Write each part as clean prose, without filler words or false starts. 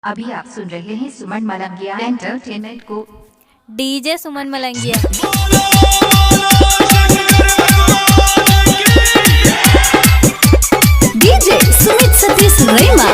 अभी आप सुन रहे हैं सुमन मलंगिया एंटरटेनमेंट को। डीजे सुमन मलंगिया। डीजे सुमित सतीश रैमा।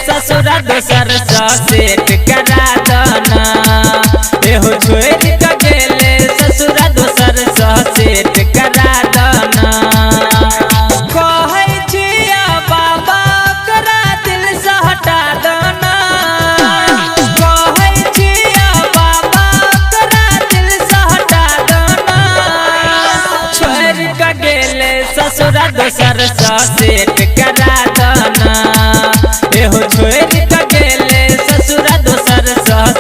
ससुरा दोसर सेट करा दना एहो छोड़ का गेले ससुरा दोसर सेट करा दना कहै छिया बाबा करा दिल से हटा दना कहै छिया बाबा करा दिल से हटा दना छोड़ का गेले ससुरा दोसर सेट करा दना एहो छोड़ का गेले ससुरा दोसर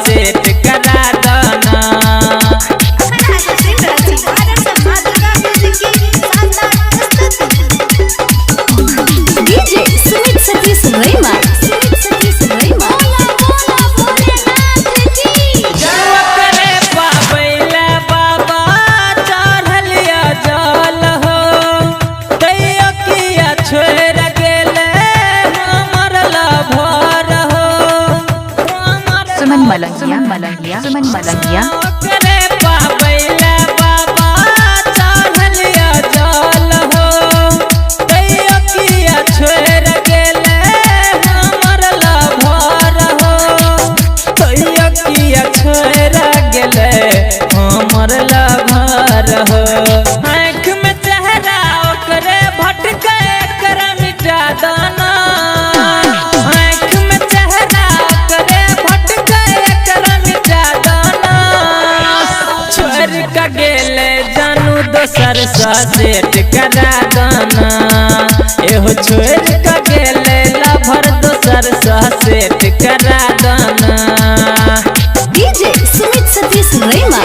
सेट करा दना। डीजे सुमित सतीश रैमा। सुमन मलंगिया सुमन मलंगिया बाबा चढ़लिया जल हो दैया किया छोड़ गेले हमर लभर हो दैया किया छोड़ गेले हमर लभर हो आँख में चेहरा ओकरे भटके कर मिटा दना का गेले जानू दोसर सेट करा दना एहो छोड़ का गेले लभर दोसर सेट करा दना। डीजे सुमित सतीश रैमा।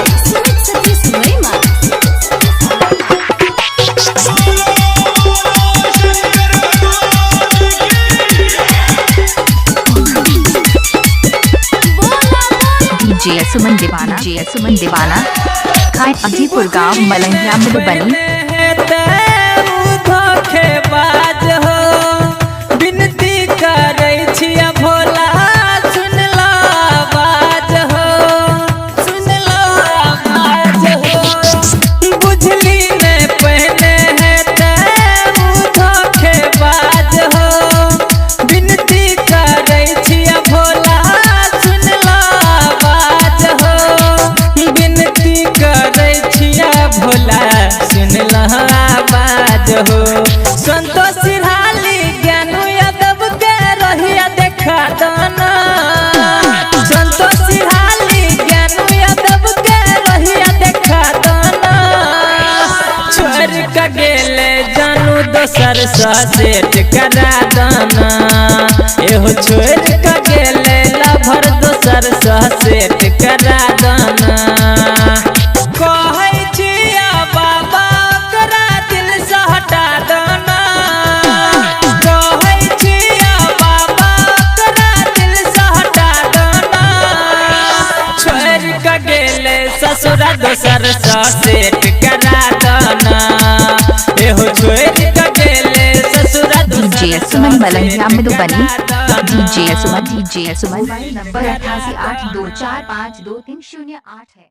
डीजे सुमन दीवाना खाए अजीपुर गांव मलंगिया मधुबनी। धोखेबाज हो विनती करै छिया भोला सुन लो आवाज हो सुन लो आवाज हो बुझली ने पहने है धोखेबाज हो विनती करै छिया भोला सुन लो आवाज हो विनती करै छिया भोला सुन लो आवाज हो। संतोष सिरहाली ज्ञानू यादव के रहिया देखा दना संतोष सिरहाली ज्ञानू यादव के रहिया देखा दना छोड़ का गेले जानू दोसर सेट करा दना एहो छोड़ का गेले लभर दोसर सेट करा दना कहै छिया बाबा करा दिल से हटा दना कहै छिया बाबा करा दिल से हटा दना छोड़ का गेले ससुरा दोसर सेट करा दना एहो छोड़ का गेले ससुरा डीजे सुमन मलंगिया मधुबनी। डीजे सुमन नंबर 8882452308 है।